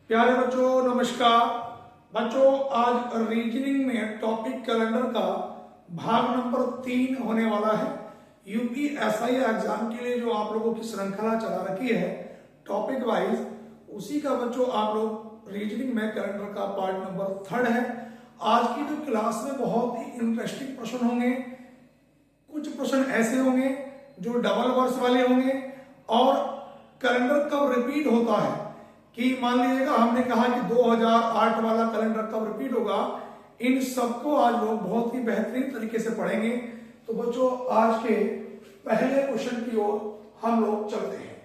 प्यारे बच्चों नमस्कार। बच्चों आज रीजनिंग में टॉपिक कैलेंडर का भाग नंबर 3 होने वाला है। यूपीएसआई एग्जाम के लिए जो आप लोगों की श्रृंखला चला रखी है टॉपिक वाइज, उसी का बच्चों आप लोग रीजनिंग में कैलेंडर का पार्ट नंबर 3 है। आज की जो क्लास में बहुत ही इंटरेस्टिंग प्रश्न होंगे। कुछ प्रश्न ऐसे होंगे जो डबल वर्स वाले होंगे और कैलेंडर कब रिपीट होता है कि मान लीजिएगा हमने कहा कि 2008 वाला कैलेंडर कब रिपीट होगा, इन सबको आज लोग बहुत ही बेहतरीन तरीके से पढ़ेंगे। तो बच्चों आज के पहले क्वेश्चन की ओर हम लोग चलते हैं।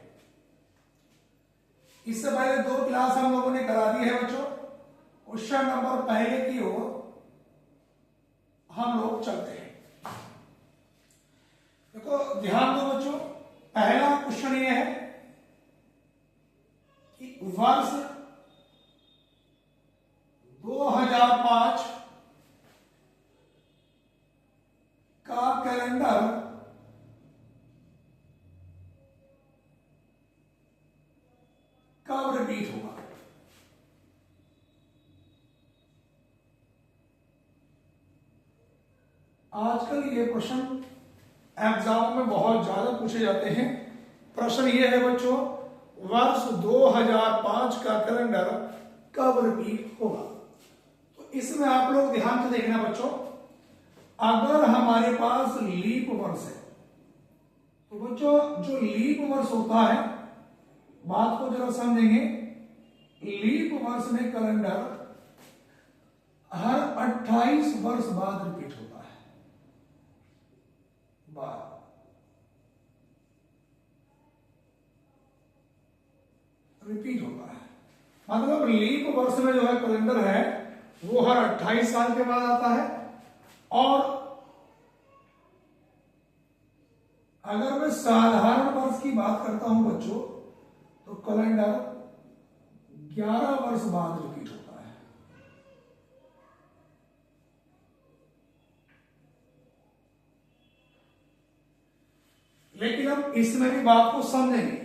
इससे पहले 2 क्लास हम लोगों ने करा दी है बच्चों। क्वेश्चन नंबर पहले की ओर हम लोग चलते हैं। देखो ध्यान दो बच्चों, पहला क्वेश्चन ये है कि वर्ष 2005 का कैलेंडर कब रिपीट होगा। आजकल ये प्रश्न एग्जाम में बहुत ज्यादा पूछे जाते हैं। प्रश्न ये है बच्चों, वर्ष 2005 का कैलेंडर कब रिपीट होगा। तो इसमें आप लोग ध्यान से देखना बच्चों, अगर हमारे पास लीप वर्ष है तो बच्चों जो लीप वर्ष होता है, बात को जरा समझेंगे। लीप वर्ष में कैलेंडर हर 28 वर्ष बाद रिपीट होता है। रिपीट होता है मतलब लीप वर्ष में जो है कैलेंडर है वो हर 28 साल के बाद आता है। और अगर मैं साधारण वर्ष की बात करता हूं बच्चों तो कैलेंडर 11 वर्ष बाद रिपीट होता है। लेकिन हम इसमें भी बात को समझेंगे,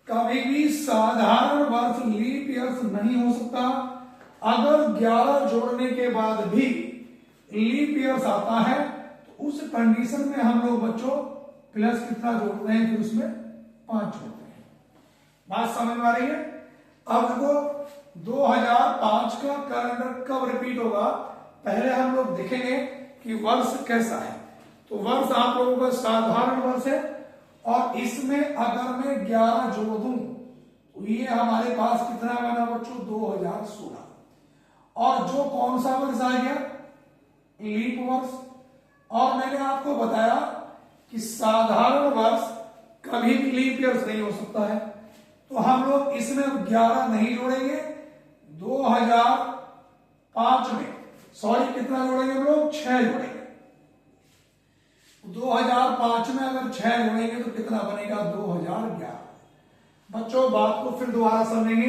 कभी भी साधारण वर्ष लीप ईयर्स नहीं हो सकता। अगर 11 जोड़ने के बाद भी लीप ईयर्स आता है तो उस कंडीशन में हम लोग बच्चों प्लस कितना जोड़ते हैं, फिर उसमें 5 जोड़ते हैं। बात समझ में आ रही है। अब देखो 2005 का कैलेंडर कब रिपीट होगा, पहले हम लोग देखेंगे कि वर्ष कैसा है। तो वर्ष आप लोगों का साधारण वर्ष है और इसमें अगर मैं 11 जोड़ दूं तो ये हमारे पास कितना बना बच्चों, 2016। और जो कौन सा वर्ष आ गया, लीप वर्ष। और मैंने आपको बताया कि साधारण वर्ष कभी भी लीप ईयर्स नहीं हो सकता है। तो हम लोग इसमें 11 नहीं जोड़ेंगे, 2005 में सॉरी कितना जोड़ेंगे हम लोग, 6 जोड़ेंगे। 2005 में अगर 6 जोड़ेंगे तो कितना बनेगा, 2011। बच्चों बात को फिर दोबारा समझेंगे।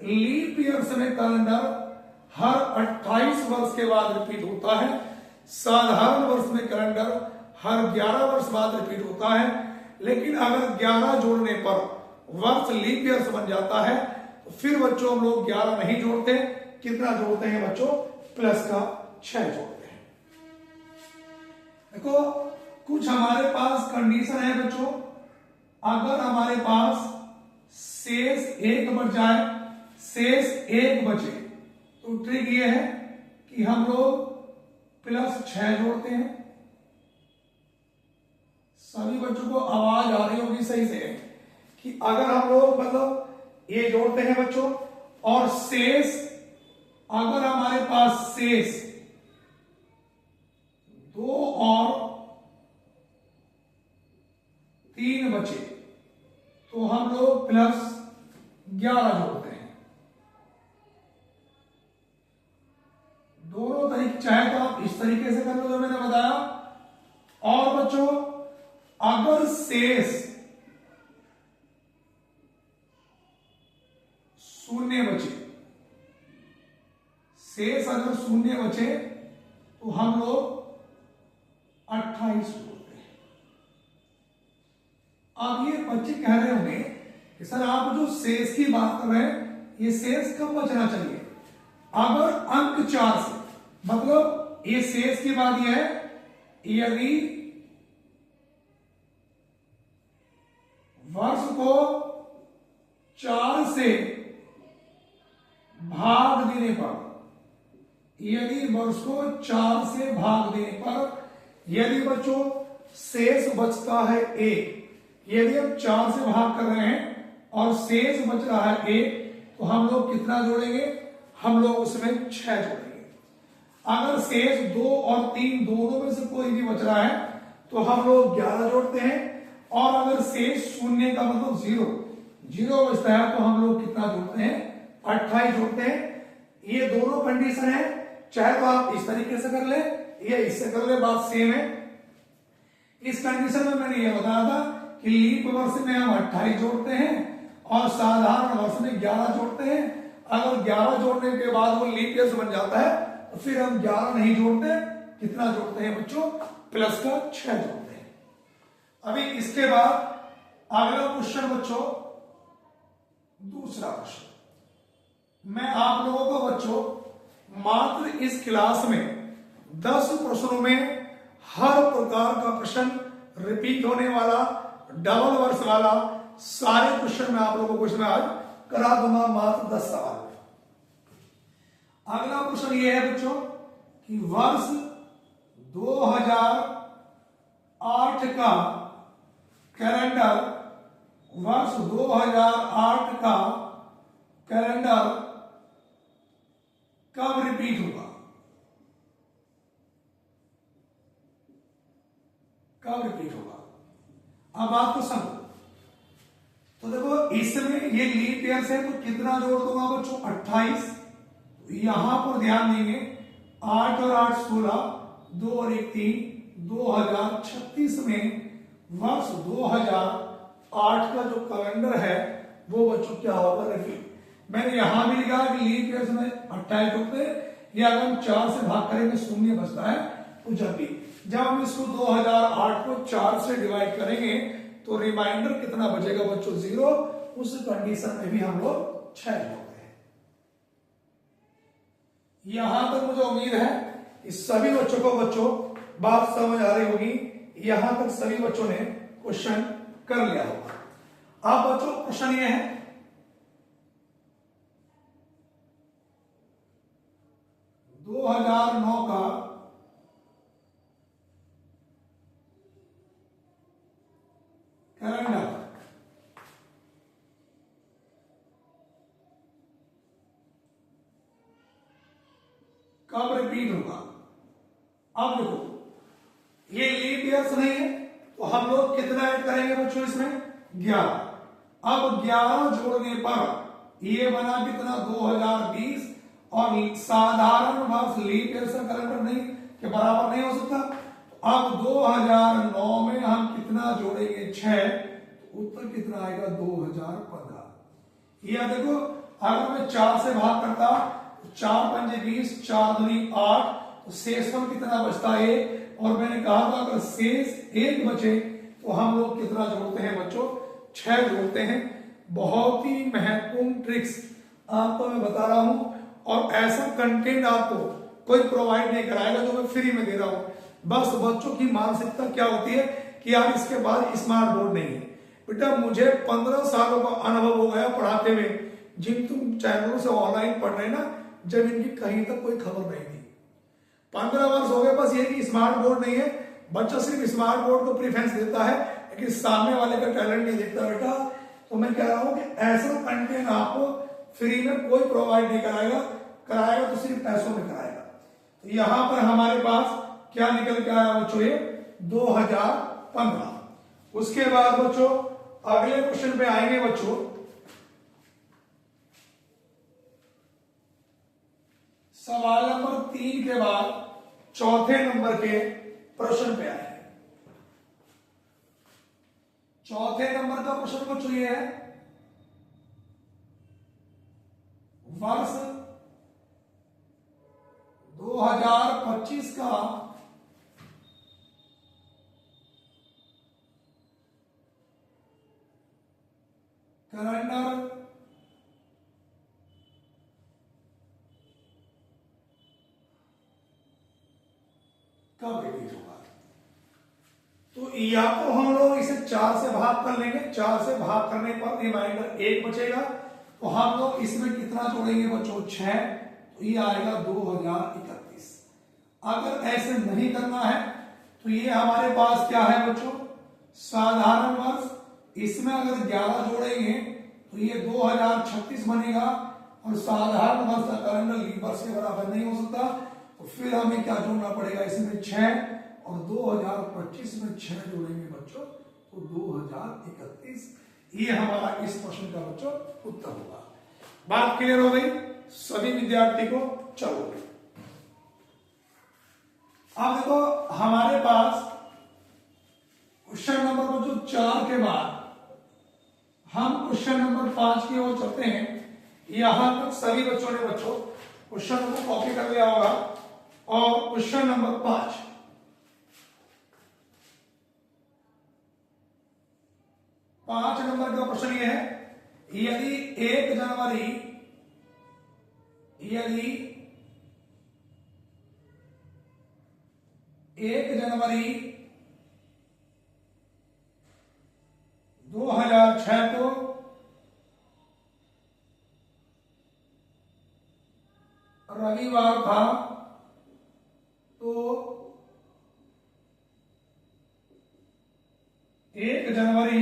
लीप ईयर्स में कैलेंडर हर 28 वर्ष के बाद रिपीट होता है। साधारण वर्ष में कैलेंडर हर 11 वर्ष बाद रिपीट होता है। लेकिन अगर 11 जोड़ने पर वर्ष लीप ईयर्स बन जाता है तो फिर बच्चों हम लोग 11 नहीं जोड़ते, कितना जोड़ते हैं बच्चों, प्लस का 6 जोड़ते हैं। देखो कुछ हमारे पास कंडीशन है बच्चों, अगर हमारे पास शेष 1 बच जाए, शेष 1 बचे तो ट्रिक ये है कि हम लोग प्लस 6 जोड़ते हैं। सभी बच्चों को आवाज आ रही होगी सही से कि अगर हम लोग मतलब ये जोड़ते हैं बच्चों और शेष, अगर हमारे पास शेष 2 और 3 बचे तो हम लोग प्लस 11 जोड़ते हैं। दोनों तरीके, चाहे तो आप इस तरीके से कर लो जो मैंने बताया। और बच्चों अगर शेष 0 बचे, शेष अगर 0 बचे तो हम लोग 28 जोड़ते हैं। अब ये बच्चे कह रहे होंगे कि सर आप जो शेष की बात कर रहे हैं ये शेष कब बचना चाहिए? अगर अंक 4 से, मतलब ये शेष की बात यह है यदि वर्ष को 4 से भाग देने पर, यदि वर्ष को 4 से भाग देने पर यदि बच्चों शेष बचता है 1, यदि हम 4 से भाग कर रहे हैं और शेष बच रहा है 1, तो हम लोग कितना जोड़ेंगे? हम लोग उसमें 6 जोड़ेंगे। अगर शेष 2 और 3 दोनों में से कोई भी बच रहा है तो हम लोग 11 जोड़ते हैं, और अगर शेष शून्य का मतलब 0 बचता है तो हम लोग कितना जोड़ते हैं? 28 जोड़ते हैं। ये दोनों कंडीशन है, चाहे तो आप इस तरीके से कर ले या इससे कर ले, बात सेम है। इस कंडीशन में मैंने ये बताया था कि लीप वर्ष में हम 28 जोड़ते हैं और साधारण वर्ष में 11 जोड़ते हैं। अगर 11 जोड़ने के बाद वो लीप ईयर बन जाता है तो फिर हम 11 नहीं जोड़ते, कितना जोड़ते हैं बच्चों? प्लस का 6 जोड़ते हैं। अभी इसके बाद अगला क्वेश्चन बच्चों, दूसरा क्वेश्चन, मैं आप लोगों को बच्चों मात्र इस क्लास में 10 प्रश्नों में हर प्रकार का प्रश्न रिपीट होने वाला, डबल वर्ष वाला सारे क्वेश्चन मैं आप लोगों को इसमें आज करा दूंगा, मात्र 10 सवाल। अगला क्वेश्चन ये है बच्चों कि वर्ष 2008 का कैलेंडर, वर्ष 2008 का कैलेंडर कब रिपीट होगा? कब रिपीट होगा? अब बात को समझो। तो देखो इसमें ये लीप ईयर है तो कितना जोड़ दूंगा बच्चों? 28। यहां पर ध्यान देंगे 8 और 8 16, 2 और 1 3, 2036 में वर्ष 2008 का जो कैलेंडर है वो बच्चों क्या होगा? रिपीट। मैंने यहां भी लिखा कि लीप ईयर में 28 होते हैं, या अगर हम 4 से भाग करेंगे शून्य बचता है तो जब हम इसको 2008 को 4 से डिवाइड करेंगे तो रिमाइंडर कितना बचेगा बच्चों? 0। उस कंडीशन में भी हम लोग 6 जोड़ते हैं। यहां तक मुझे उम्मीद है कि सभी बच्चों को बच्चों बात समझ आ रही होगी। यहां तक सभी बच्चों ने क्वेश्चन कर लिया होगा। अब बच्चों क्वेश्चन ये है, दो 2009 का कैलेंडर कब रिपीट होगा? अब देखो ये लीप ईयर्स नहीं है तो हम लोग कितना ऐड करेंगे बच्चों इसमें? 11। अब 11 जोड़ने पर ये बना कितना? 2020, और साधारण वर्ष लीप ईयर का कैलेंडर नहीं के बराबर नहीं हो सकता। अब 2009 में हम कितना जोड़ेंगे? 6। तो उत्तर कितना आएगा? 2015। या देखो अगर मैं 4 से भाग करता, 4 पंजे 20, 4 दूनी 8, तो शेषफल कितना बचता है? और मैंने कहा था अगर शेष 1 बचे तो हम लोग कितना जोड़ते हैं बच्चों? 6 जोड़ते हैं। बहुत ही महत्वपूर्ण ट्रिक्स आपको मैं बता रहा हूं, और ऐसा कंटेंट आपको कोई प्रोवाइड नहीं कराएगा जो मैं फ्री में दे रहा हूं। बस बच्चों की मानसिकता क्या होती है कि यार इसके बाद स्मार्ट बोर्ड नहीं है। बेटा मुझे 15 सालों का अनुभव हो गया पढ़ाते हुए। जिन तुम चैनलों से ऑनलाइन पढ़ रहे ना, जब इनकी कहीं तक कोई खबर नहीं थी, 15 वर्ष हो गए। बस ये कि स्मार्ट बोर्ड नहीं है, बच्चा सिर्फ स्मार्ट बोर्ड को प्रेफरेंस देता है लेकिन सामने वाले का टैलेंट नहीं देखता। बेटा तो मैं कह रहा हूं कि ऐसा कंटेंट आपको फ्री में कोई प्रोवाइड नहीं कराएगा तो सिर्फ पैसों में कराएगा। तो यहां पर हमारे पास क्या निकल के आया बच्चों? ये 2015। उसके बाद बच्चों अगले क्वेश्चन पे आएंगे बच्चों। सवाल नंबर 3 के बाद चौथे नंबर के प्रश्न पे आएंगे। चौथे नंबर का प्रश्न बच्चों ये है, वर्ष 2025 का कैलेंडर कब रिपीट होगा। तो या तो हम लोग इसे 4 से भाग कर लेंगे, 4 से भाग करने पर रिमाइंडर 1 बचेगा, तो हम लोग इसमें कितना जोड़ेंगे बच्चों 6, तो ये आएगा 2031। अगर ऐसे नहीं करना है तो ये हमारे पास क्या है बच्चों, साधारण वर्ष, इसमें अगर 11 जोड़ेंगे तो ये 2036 बनेगा, और साधारण वर्ष का कैलेंडर लीप वर्ष के बराबर नहीं हो सकता, तो फिर हमें क्या जोड़ना पड़ेगा इसमें 6, और 2025 में 6 जोड़ेंगे बच्चों तो 2031। ये हमारा इस प्रश्न का बच्चों उत्तर होगा। बात क्लियर हो गई सभी विद्यार्थी को। चलो अब देखो हमारे पास क्वेश्चन नंबर बच्चों 4 के बाद हम क्वेश्चन नंबर 5 की ओर चलते हैं। यहां तक सभी बच्चों ने बच्चों क्वेश्चन को कॉपी कर लिया होगा, और क्वेश्चन नंबर 5 नंबर का प्रश्न ये है, यदि 1 जनवरी 2006 को रविवार था, तो 1 जनवरी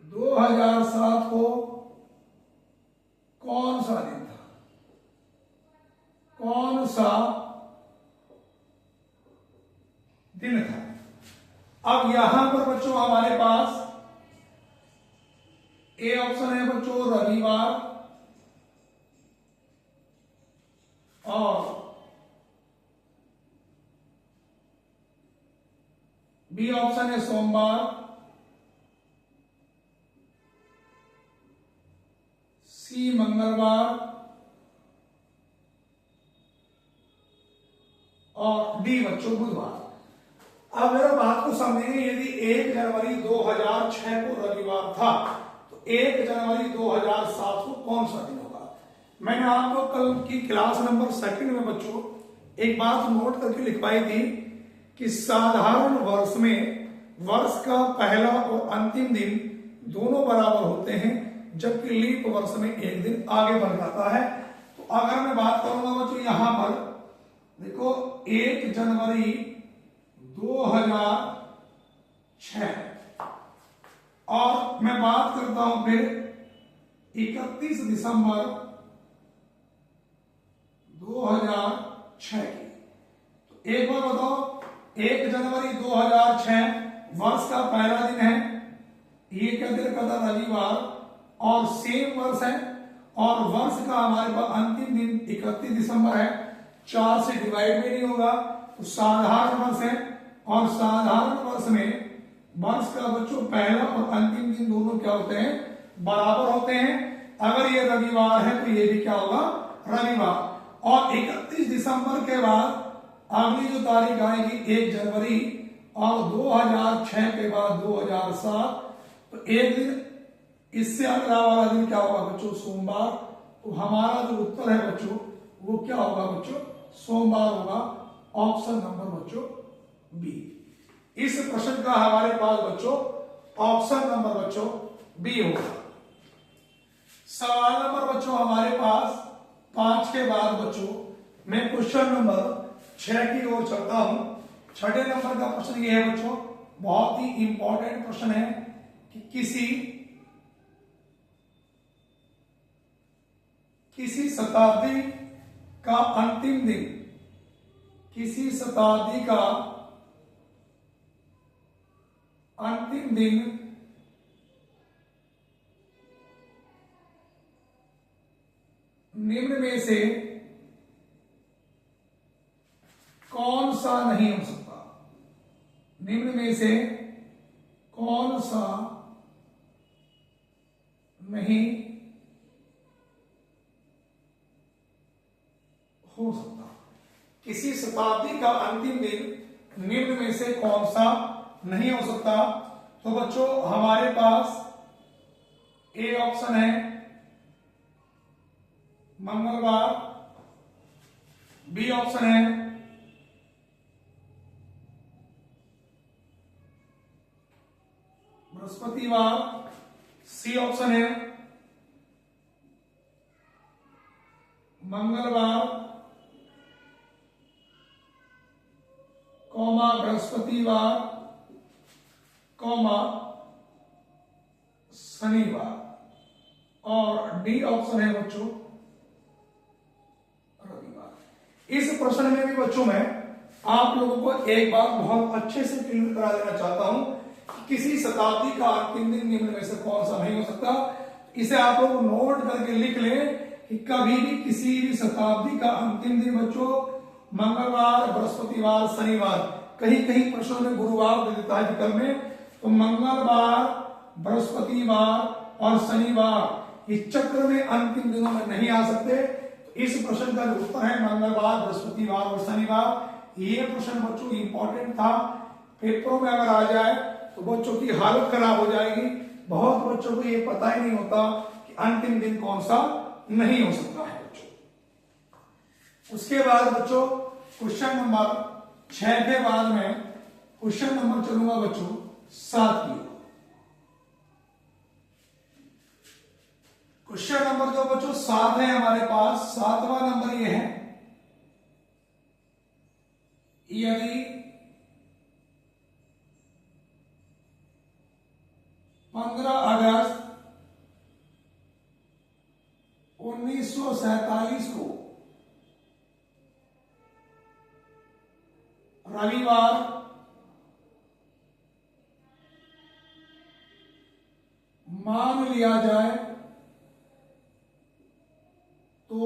2007 को कौन सा दिन था, कौन सा दिन था। अब यहां पर बच्चों हमारे पास ए ऑप्शन है बच्चों रविवार, और बी ऑप्शन है सोमवार, सी मंगलवार, और डी बच्चों बुधवार। अब मेरा बात को समझेंगे, यदि 1 जनवरी 2006 को रविवार था तो 1 जनवरी 2007 को कौन सा दिन होगा। मैंने आपको कल की क्लास नंबर 2 में बच्चों एक बात नोट करके लिखवाई थी कि साधारण वर्ष में वर्ष का पहला और अंतिम दिन दोनों बराबर होते हैं, जबकि लीप वर्ष में एक दिन आगे बढ़ जाता है। तो अगर मैं बात करूंगा बच्चों यहां पर देखो 1 जनवरी 2006, और मैं बात करता हूं फिर 31 दिसंबर 2006 की। तो एक बार बताओ 1 जनवरी 2006 वर्ष का पहला दिन है, ये क्या दिन का था रविवार, और सेम वर्ष है, और वर्ष का हमारे पास अंतिम दिन 31 दिसंबर है, 4 से डिवाइड भी नहीं होगा, तो साधारण वर्ष है, और साधारण वर्ष में वर्ष का बच्चों पहला और अंतिम दिन दोनों क्या होते हैं, बराबर होते हैं। अगर ये रविवार है तो ये भी क्या होगा रविवार, और 31 दिसंबर के बाद अगली जो तारीख आएगी 1 जनवरी, और 2006 के बाद 2007, तो एक दिन इससे अगला वाला दिन क्या होगा बच्चों सोमवार। तो हमारा जो उत्तर है बच्चों वो क्या होगा बच्चों सोमवार होगा, ऑप्शन नंबर बच्चों बी। इस प्रश्न का हमारे पास बच्चों ऑप्शन नंबर बच्चों बी होगा। सवाल नंबर बच्चों हमारे पास 5 के बाद बच्चों मैं क्वेश्चन नंबर 6 की ओर चलता हूं। 6ठे नंबर का प्रश्न ये है बच्चों, बहुत ही इंपॉर्टेंट प्रश्न है कि किसी शताब्दी का अंतिम दिन, किसी शताब्दी का अंतिम दिन निम्न में से कौन सा नहीं हो सकता। निम्न में से कौन सा नहीं हो सकता। किसी शताब्दी का अंतिम दिन निम्न में से कौन सा नहीं हो सकता। तो बच्चों हमारे पास ए ऑप्शन है मंगलवार, बी ऑप्शन है बृहस्पतिवार, सी ऑप्शन है। मंगलवार, कॉमा बृहस्पतिवार, कॉमा शनिवार, और डी ऑप्शन है बच्चों रविवार। इस प्रश्न में भी बच्चों मैं आप लोगों को एक बात बहुत अच्छे से क्लियर करा देना चाहता हूं कि किसी शताब्दी का अंतिम दिन निम्न में से कौन सा नहीं हो सकता। इसे आप लोग नोट करके लिख लें कि कभी भी किसी भी शताब्दी का अंतिम दिन बच्चों मंगलवार, बृहस्पतिवार, शनिवार, कहीं कहीं प्रश्नों में गुरुवार दे देता है विकल्प में, तो मंगलवार, बृहस्पतिवार और शनिवार इस चक्र में अंतिम दिनों में नहीं आ सकते। इस प्रश्न का जो उत्तर है मंगलवार, बृहस्पतिवार और शनिवार। ये प्रश्न बच्चों इंपॉर्टेंट था, पेपरों में अगर आ जाए तो बच्चों की हालत खराब हो जाएगी। बहुत बच्चों को ये पता ही नहीं होता कि अंतिम दिन कौन सा नहीं हो सकता है बच्चों। उसके बाद बच्चों क्वेश्चन नंबर 6 के बाद में क्वेश्चन नंबर चलूंगा बच्चों 7 की। क्वेश्चन नंबर जो बच्चों 7 है हमारे पास, 7वां नंबर ये है, यदि 15 अगस्त 1947 को रविवार मान लिया जाए तो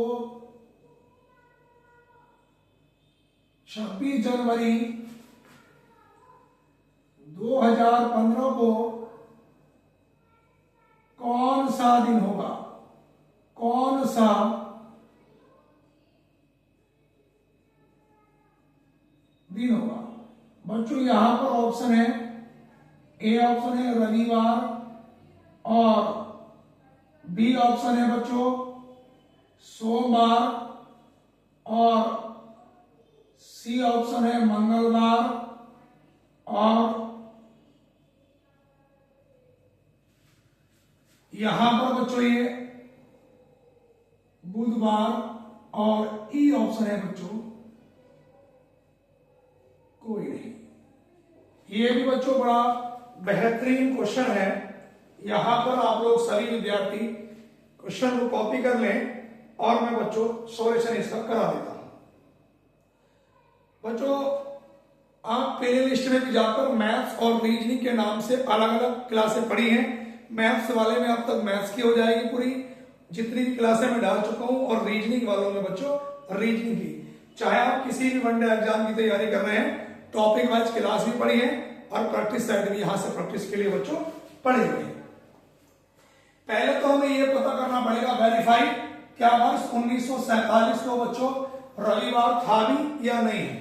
26 जनवरी 2015 को कौन सा दिन होगा? कौन सा दिन होगा बच्चों? यहां पर ऑप्शन है, ए ऑप्शन है रविवार, और बी ऑप्शन है बच्चों सोमवार, और सी ऑप्शन है मंगलवार, और यहां पर बच्चों ये बुधवार, और ई ऑप्शन है बच्चों कोई नहीं। ये भी बच्चों बड़ा बेहतरीन क्वेश्चन है। यहां पर आप लोग सभी विद्यार्थी क्वेश्चन को कॉपी कर लें और मैं बच्चों सॉल्यूशन इसका करा देता हूं। बच्चों आप प्ले लिस्ट में भी जाकर मैथ्स और रीजनिंग के नाम से अलग अलग क्लासें पढ़ी हैं। मैथ्स वाले में अब तक मैथ्स की हो जाएगी पूरी, जितनी भी क्लासें मैं डाल चुका हूं, और रीजनिंग वालों में बच्चों रीजनिंग की, चाहे आप किसी भी वनडे एग्जाम की तैयारी कर रहे हैं, टॉपिक वाइज क्लास भी पढ़ी है और प्रैक्टिस साइड भी यहां से प्रैक्टिस के लिए बच्चों पढ़े हुए हैं। पहले तो हमें यह पता करना पड़ेगा वेरीफाई, क्या वर्ष 1947 को बच्चों रविवार था भी या नहीं है।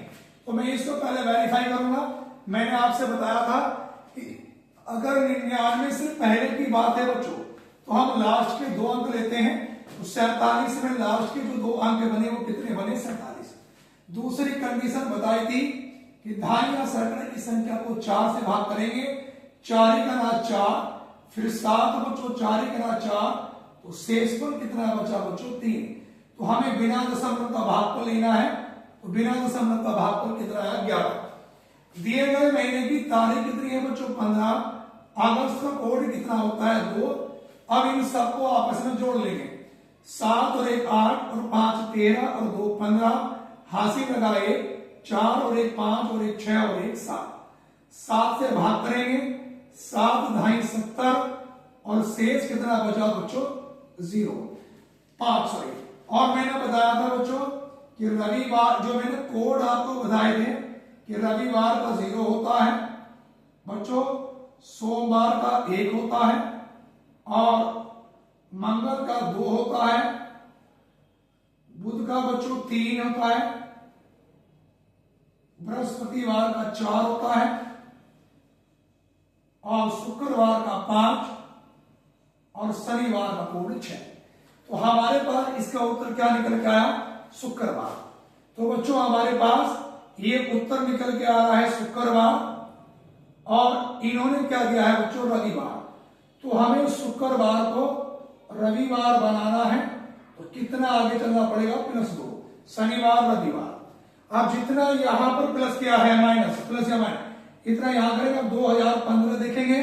तो मैं इसको पहले वेरीफाई करूंगा। मैंने आपसे बताया था कि अगर 99 से पहले की बात है बच्चों तो हम लास्ट के 2 अंक लेते हैं, तो 47 में लास्ट के जो 2 अंक बने वो कितने बने? 47। दूसरी कंडीशन बताई थी कि धाई या सैकड़े की संख्या को 4 से भाग करेंगे, 4 का ना 4, फिर 7 बच्चों 4 का ना 4, तो शेषफल कितना बचा बच्चों? 3। तो हमें बिना दशमलव का भागफल लेना है, तो बिना दशमलव का भागफल कितना है? 11। दिए गए महीने की तारीख कितनी है बच्चों? 15। अगस्त का कोड कितना होता है? 2। अब इन सबको आपस में जोड़ लेंगे, 7 और 1 8 और 5 13 और 2 15, हासिल लगाए 4 और 1 5 और 1 6 और 1 7। 7 से भाग करेंगे, 7 ढाई 70, और शेष कितना बचा बच्चों? 0 5 सॉरी। और मैंने बताया था बच्चों कि रविवार, जो मैंने कोड आपको बताए थे कि रविवार का 0 होता है बच्चों, सोमवार का 1 होता है, और मंगल का 2 होता है, बुध का बच्चों 3 होता है, बृहस्पतिवार का 4 होता है, और शुक्रवार का 5, और शनिवार का कोड 6। तो हमारे पास इसका उत्तर क्या निकल के आया? शुक्रवार। तो बच्चों हमारे पास ये उत्तर निकल के आ रहा है शुक्रवार, और इन्होंने क्या दिया है बच्चों? रविवार। तो हमें शुक्रवार को रविवार बनाना है, तो कितना आगे चलना पड़ेगा, +2। शनिवार रविवार, अब जितना यहां पर प्लस किया है माइनस, प्लस या माइनस इतना यहां करेंगे। 2015 देखेंगे,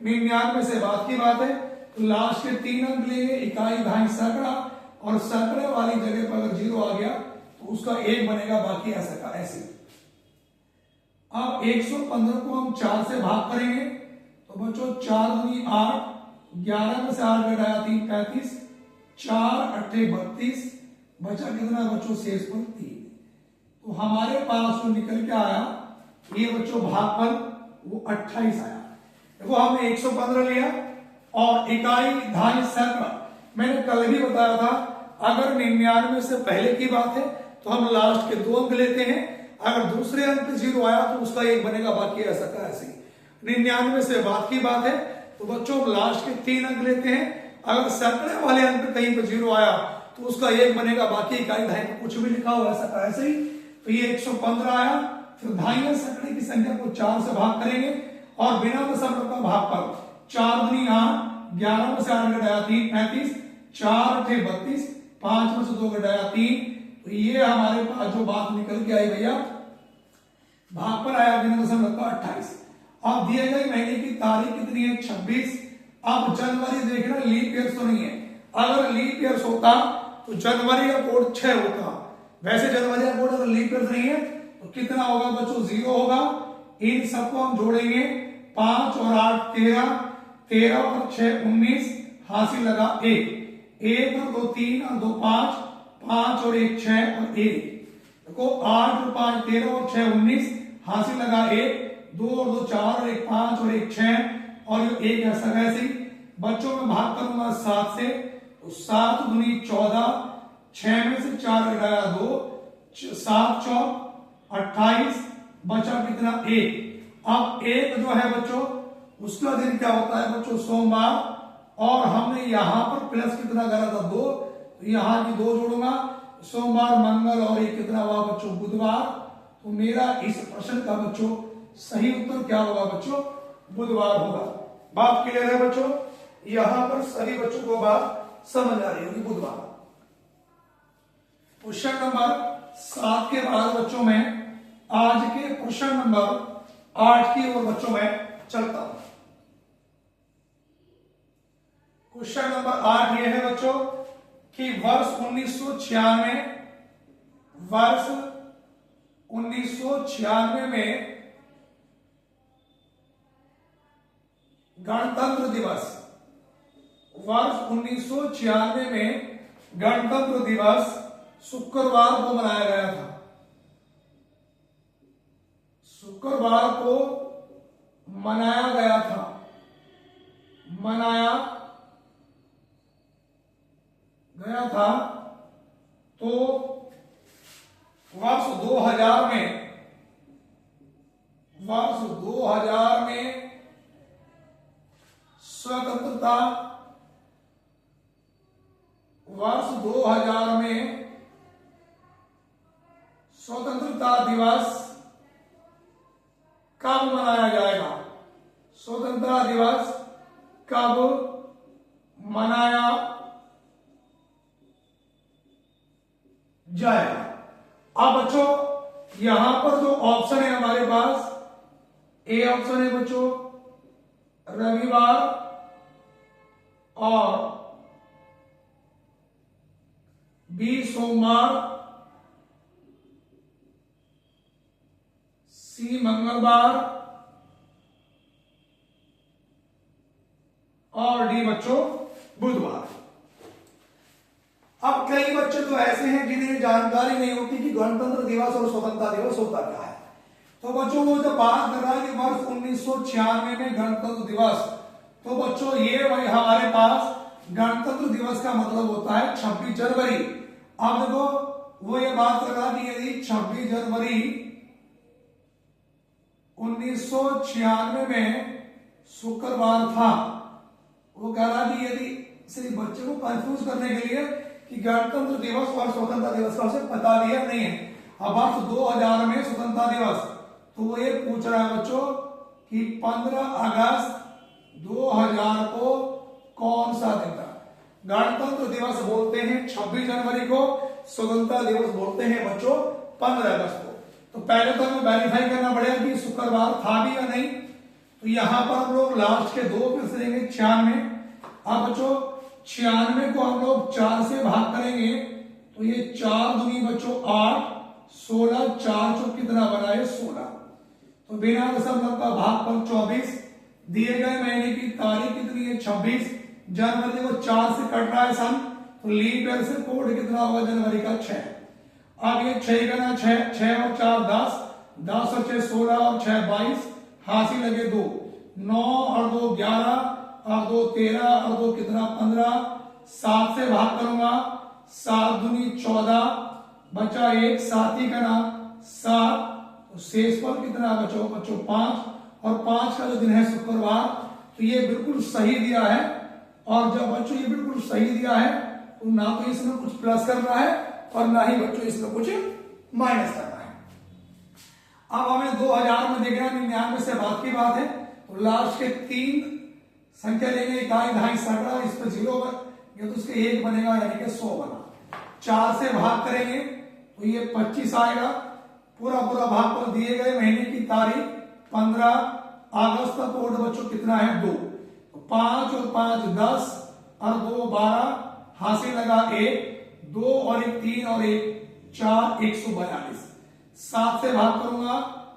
99 से बाद की बात है, तो लास्ट के 3 अंक लेंगे, इकाई दहाई सैकड़ा, और सैकड़े वाली जगह पर अगर 0 आ गया तो उसका 1 बनेगा, बाकी ऐसा का ऐसे। अब 115 को हम 4 से भाग करेंगे, तो बच्चों 4 दूनी 8, 11 में से 8 घटाया 3 35, 4 8 32, बचा कितना बच्चों, शेष पर 3। तो हमारे पास जो निकल के आया ये बच्चों भागफल वो 28 आया। देखो हमने 115 लिया और इकाई दहाई सैकड़ा, मैंने कल भी बताया था अगर 99 से पहले की बात है तो हम लास्ट के 2 अंक लेते हैं, अगर दूसरे अंक पे 0 आया तो उसका 1 बनेगा, बाकी ऐसा का ऐसे ही। 99 से बाद की बात है तो बच्चों लास्ट के 3 अंक लेते हैं, अगर सैकड़े वाले अंक पे कहीं पे 0 आया तो उसका 1 बनेगा, बाकी इकाई दहाई पे कुछ भी लिखा हो ऐसा का ऐसे ही। तो ये 115 आया, फिर दहाई सैकड़े की संख्या को 4 से भाग करेंगे और बिना दशमलव का भागफल 4 दूनी 8, 11 में से 8 घटाया 3 35, 4 8 32, 5 में से 2 घटाया 3। तो ये हमारे पास जो बात निकल के आई भैया, भागफल आया बिना दशमलव का 28। अब दिए गए महीने की तारीख कितनी है, 26। अब जनवरी देखना लीप ईयर तो नहीं है, अगर लीप ईयर होता तो जनवरी का कोड 6 होता, वैसे जनवरी का कोड अगर लीप ईयर नहीं है तो कितना होगा बच्चों, 0 होगा। इन सबको हम जोड़ेंगे, 5 और 8 13, 13 और 6 19, हासिल लगा 1, 1 और 2 3 और 2 5, 5 और 1 6 और 1। देखो 8 और 5 13 और 6 19, हासिल लगा 1, 2 और 2 4 और 1 5 और 1 6 और 1 ऐसा ऐसे। बच्चों में भाग करूंगा 7 से, तो 7 दूनी 14, 6 में से 4 घटाया 2, 7 चौक 28, बचा कितना 1। अब 1 जो है बच्चों उसका दिन क्या होता है बच्चों, सोमवार, और हमने यहां पर प्लस कितना करा था 2, तो यहां की 2 जोड़ूंगा, सोमवार मंगल और ये कितना हुआ बच्चों, बुधवार। तो मेरा इस प्रश्न का बच्चों सही उत्तर क्या होगा बच्चों, बुधवार होगा। बात क्लियर है बच्चों, यहां पर सभी बच्चों को बात समझ आ रही होगी, बुधवार। क्वेश्चन नंबर 7 के बाद बच्चों में आज के क्वेश्चन नंबर 8 की ओर बच्चों में चलता हूं। क्वेश्चन नंबर 8 ये है बच्चों कि वर्ष 1996 में गणतंत्र दिवस, वर्ष 1996 में गणतंत्र दिवस शुक्रवार को मनाया गया था। शुक्रवार को मनाया गया था, मनाया गया था। तो वर्ष 2000 में स्वतंत्रता, वर्ष 2000 में स्वतंत्रता दिवस कब मनाया जाएगा, स्वतंत्रता दिवस कब मनाया जाएगा। अब बच्चों यहां पर जो ऑप्शन है हमारे पास, ए ऑप्शन है बच्चों रविवार और बी सोमवार, सी मंगलवार और डी बच्चों बुधवार। अब कई बच्चे तो ऐसे हैं जिन्हें जानकारी नहीं होती कि गणतंत्र दिवस और स्वतंत्रता दिवस होता क्या है। तो बच्चों वो जब बात कर रहा है कि वर्ष 1996 में गणतंत्र दिवस, तो बच्चों ये वही हमारे पास गणतंत्र दिवस का मतलब होता है 26 जनवरी। अब देखो वो ये बात कर रहा कि यदि 26 जनवरी 1996 में शुक्रवार था, वो कह रहा कि यदि सिर्फ बच्चे को कंफ्यूज करने के लिए कि गणतंत्र दिवस और स्वतंत्रता दिवस का उसे पता भी है नहीं है। अब वर्ष 2000 में स्वतंत्रता दिवस, तो वो ये पूछ रहा है बच्चों कि 15 अगस्त 2000 को कौन सा दिन था? गणतंत्र दिवस बोलते हैं 26 जनवरी को, स्वतंत्रता दिवस बोलते हैं बच्चों 15 अगस्त को। तो पहले तो हमें वेरीफाई करना पड़ेगा कि शुक्रवार था भी या नहीं। तो यहां पर हम लोग लास्ट के 2 में से लेंगे 96। अब बच्चों 96 को हम लोग 4 से भाग करेंगे तो ये 4 दूनी बच्चों 8, 16, 4 चौक कितना बना है 16। तो बिना दशमलव का भागफल 24। दिए गए महीने की तारीख कितनी है 26 जनवरी को 4 से कट रहा है सन, तो लीप ईयर से कोड कितना होगा जनवरी का 6। अब ये 6 गना 6 और 4 10, 10 और 6 16 और 6 22, हासी लगे 2, 9 और 2 11 और 2 13 और 2 कितना 15, 7 से भाग करूंगा 7 दूनी 14, बचा 1, 7 ही गना 7, तो शेष पर कितना बचो बच्चों 5, और 5 का जो दिन है शुक्रवार। तो ये बिल्कुल सही दिया है, और जब बच्चों ये बिल्कुल सही दिया है तो ना तो इसमें कुछ प्लस कर रहा है और ना ही बच्चों इसमें कुछ माइनस कर रहा है। अब हमें 2000 में देखना 99 से बाद की बात है, तो लास्ट के 3 संख्या लेंगे, इकाई दहाई सैकड़ा, इस पर 0 या तो उसके 1 बनेगा यानी कि 100 बना। 4 से भाग करेंगे तो ये 25 आएगा। पूरा भागफल दिए गए महीने की तारीख 15 अगस्त का कोड बच्चों कितना है 2, 5 और 5 10 और 2 12, हासिल लगा 1, 2 और 1 3 और 1 4, 142। 7 से भाग करूंगा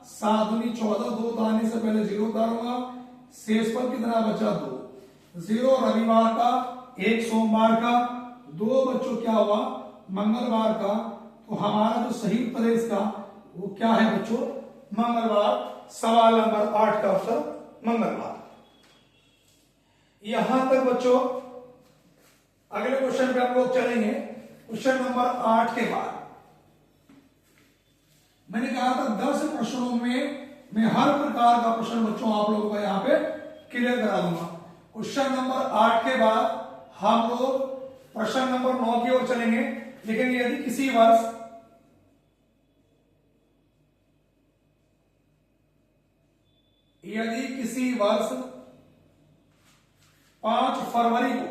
7 दूनी 14, 2 दाने से पहले 0 उतारूंगा, शेष पर कितना बचा 2, 0 रविवार का, 1 सोमवार का, 2 बच्चों क्या हुआ मंगलवार का। तो हमारा जो सही उत्तर है इसका वो क्या है बच्चों मंगलवार। सवाल नंबर 8 का उत्तर मंगलवार। यहां तक बच्चों अगले क्वेश्चन पे हम लोग चलेंगे। क्वेश्चन नंबर 8 के बाद मैंने कहा था 10 प्रश्नों में मैं हर प्रकार का प्रश्न बच्चों आप लोगों को यहां पे क्लियर करा दूंगा। क्वेश्चन नंबर 8 के बाद हम लोग प्रश्न नंबर 9 की ओर चलेंगे। लेकिन यदि किसी वर्ष यदि किसी वर्ष 5 फरवरी को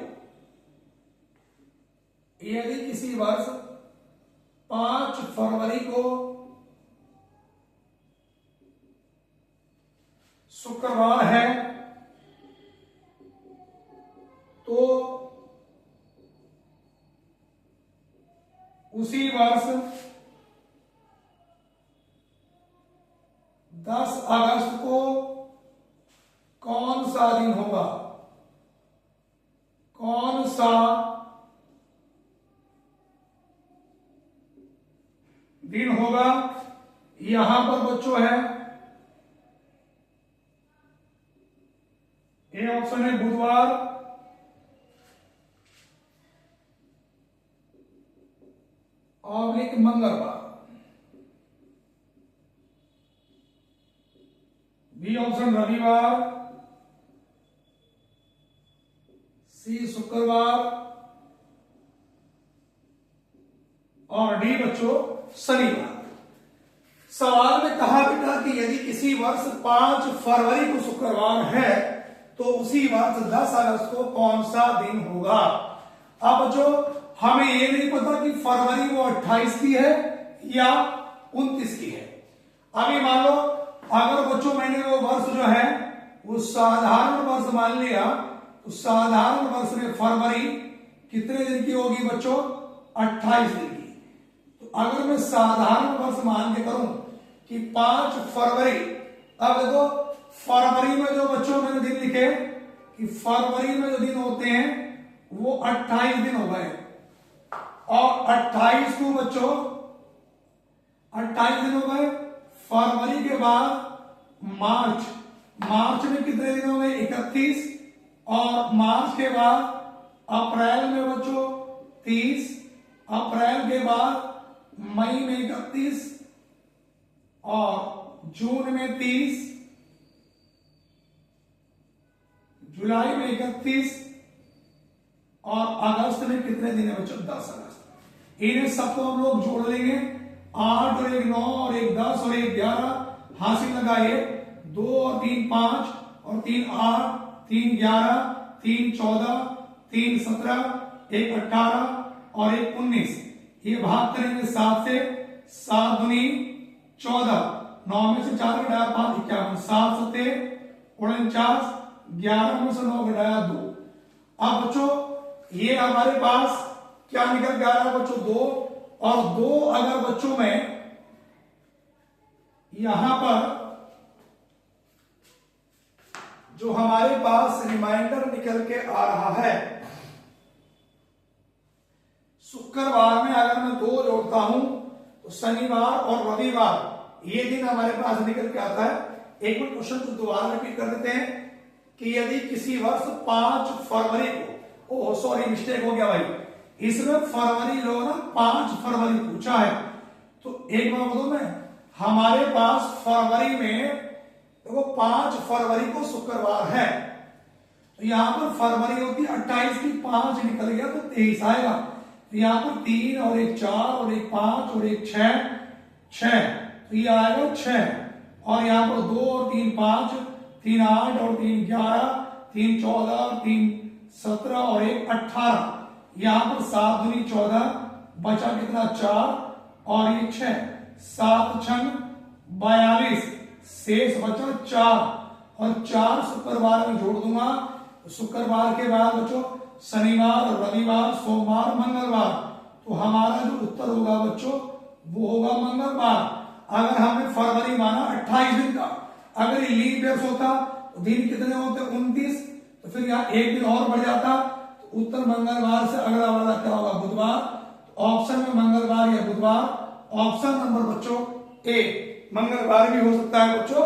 यदि किसी वर्ष 5 फरवरी को शुक्रवार है तो उसी वर्ष 10 अगस्त को कौन सा दिन होगा? कौन सा दिन होगा? यहां पर बच्चों है ए ऑप्शन है बुधवार, और एक मंगलवार, बी ऑप्शन रविवार, सी शुक्रवार, और डी बच्चों शनिवार। सवाल में कहा बेटा कि यदि किसी वर्ष 5 फरवरी को शुक्रवार है तो उसी वर्ष 10 अगस्त को कौन सा दिन होगा। अब बच्चों हमें ये नहीं पता कि फरवरी वो 28 की है या 29 की है। अभी मान लो अगर बच्चों मैंने वो वर्ष जो है वो साधारण वर्ष मान लिया तो साधारण वर्ष में फरवरी कितने दिन की होगी बच्चों 28 दिन की। तो अगर मैं साधारण वर्ष मान के करूं कि 5 फरवरी, अब देखो फरवरी में जो बच्चों मैंने दिन लिखे कि फरवरी में जो दिन होते हैं वो 28 दिन हो गए, और 28 को बच्चों 28 दिन हो गए। फरवरी के बाद मार्च में कितने दिन हो गए 31, और मार्च के बाद अप्रैल में बच्चों 30, अप्रैल के बाद मई में 31, और जून में 30, जुलाई में 31, और अगस्त में कितने दिन है बच्चों 10 अगस्त। इन्हें सबको हम लोग जोड़ लेंगे, 8 और 1 9 और 1 10 और 1 11, हासिल लगाइए 2 और 3 5 और 3 8 3 11, 3 14, 3 17, 1 18 और 1 19। ये भाग करेंगे 7 से, 7 दूनी 14, 9 में से 4 घटाया 5 51, 7 सत्ते 49, 11 में से 9 घटाया 2। अब बच्चों ये हमारे पास क्या निकल के आ रहा है बच्चों 2, और 2 अगर बच्चों में यहां पर जो हमारे पास रिमाइंडर निकल के आ रहा है, शुक्रवार में अगर मैं 2 जोड़ता हूं तो शनिवार और रविवार ये दिन हमारे पास निकल के आता है। एक मिनट क्वेश्चन को दोबारा रिपीट कर देते हैं कि यदि किसी वर्ष 5 फरवरी को, ओह सॉरी मिस्टेक हो गया भाई, इसमें फरवरी लो ना 5 फरवरी पूछा है, तो एक बार बताऊं मैं, हमारे पास फरवरी में देखो 5 फरवरी को शुक्रवार है, तो यहां पर फरवरी होती 28 की 5 निकल गया तो 23 आएगा। तो यहां पर 3 और 1 4 और 1 5 और 1 6 6, तो ये आएगा 6, और यहां पर 2 और 3 5, 3 8 और 3 11, 3 14 और 3 17 और 1 18, यहां पर 7 दूनी 14, बचा कितना 4 और ये 6, 7 6 42, शेष बचा 4 और 4 शुक्रवार में जोड़ दूंगा। शुक्रवार के बाद बच्चों शनिवार, रविवार, सोमवार, मंगलवार, तो हमारा जो उत्तर होगा बच्चों वो होगा मंगलवार। अगर हमने फरवरी माना 28 दिन का, अगर ये लीप ईयर होता तो दिन कितने होते 29, तो फिर यहाँ एक दिन और बढ़ जाता, तो उत्तर मंगलवार से अगला वाला क्या होगा बुधवार। तो ऑप्शन में मंगलवार या बुधवार, ऑप्शन नंबर बच्चों ए, मंगलवार भी हो सकता है बच्चों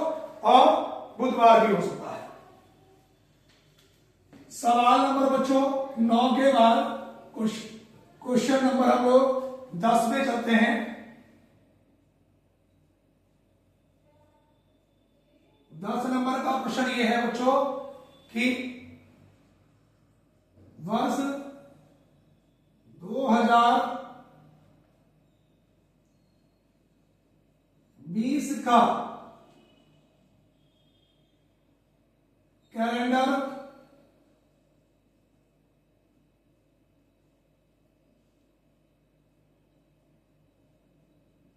और बुधवार भी हो सकता है। सवाल नंबर बच्चों 9 के बाद क्वेश्चन नंबर हम लोग 10 में चलते हैं। 10 नंबर का प्रश्न ये है बच्चों कि वर्ष 2020 का कैलेंडर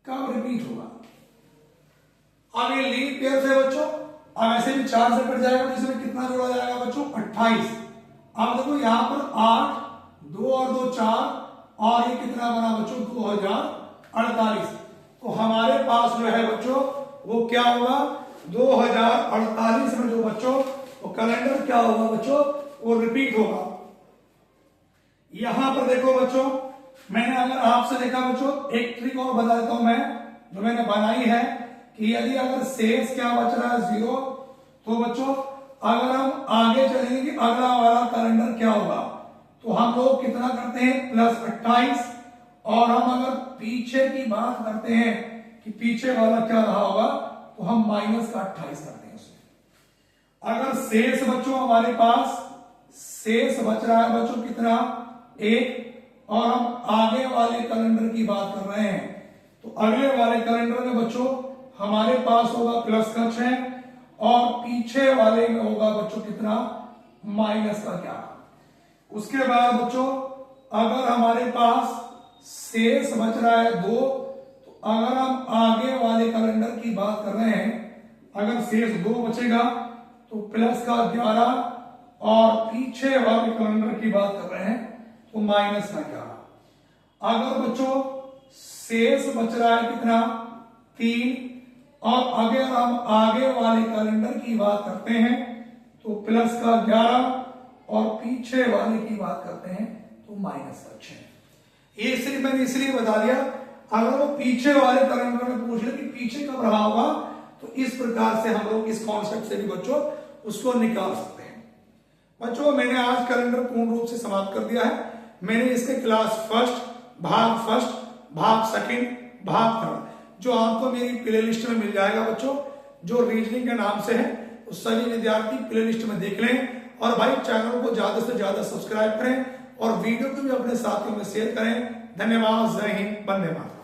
कब रिपीट होगा। अब ये लीप ईयर से बच्चों, अब ऐसे भी 4 से कट जाएगा तो इसमें कितना जोड़ा जाएगा बच्चों 28। अब देखो यहां पर 8, 2 और 2 4, और ये कितना बना बच्चों 2048। तो हमारे पास जो है बच्चों वो क्या होगा 2048 में जो बच्चों वो कैलेंडर क्या होगा बच्चों वो रिपीट होगा। यहां पर देखो बच्चों, मैंने अगर आपसे देखा बच्चों एक ट्रिक और बता देता हूं मैं, जो मैंने बनाई है कि यदि अगर शेष क्या बच रहा है 0, तो बच्चों अगर हम आगे चलेंगे कि अगला वाला कैलेंडर क्या होगा, तो हम लोग कितना करते हैं +28, और हम अगर पीछे की बात करते हैं कि पीछे वाला क्या रहा होगा, तो हम -28 करते हैं उसमें। अगर शेष बच्चों हमारे पास शेष बच रहा है बच्चों कितना 1, और हम आगे वाले कैलेंडर की बात कर रहे हैं, तो अगले वाले कैलेंडर में बच्चों हमारे पास होगा +6, और पीछे वाले में होगा बच्चों कितना -क्या। उसके बाद बच्चों अगर हमारे पास शेष बच रहा है 2, तो अगर हम आगे वाले कैलेंडर की बात कर रहे हैं, अगर शेष 2 बचेगा तो +11, और पीछे वाले कैलेंडर की बात कर रहे हैं तो -11। अगर बच्चों शेष बच रहा है कितना 3, और अगर हम आगे वाले कैलेंडर की बात करते हैं तो +11, और पीछे वाले की बात करते हैं तो -6। ये सिर्फ मैंने इसलिए बता दिया, अगर वो पीछे वाले कैलेंडर में पूछ ले कि पीछे कब रहा होगा, तो इस प्रकार से हम लोग इस कॉन्सेप्ट से भी बच्चों उसको निकाल सकते हैं। बच्चों मैंने आज कैलेंडर पूर्ण रूप से समाप्त कर दिया है। मैंने इसके क्लास फर्स्ट, भाग फर्स्ट, भाग सेकंड, भाग थर्ड जो आपको मेरी प्ले लिस्ट में मिल जाएगा बच्चों, जो रीजनिंग के नाम से है, तो सभी विद्यार्थी प्ले लिस्ट में देख लें। और भाई चैनल को ज्यादा से ज्यादा सब्सक्राइब करें और वीडियो को भी अपने साथियों में शेयर करें। धन्यवाद। जय हिंद, वंदे मातरम।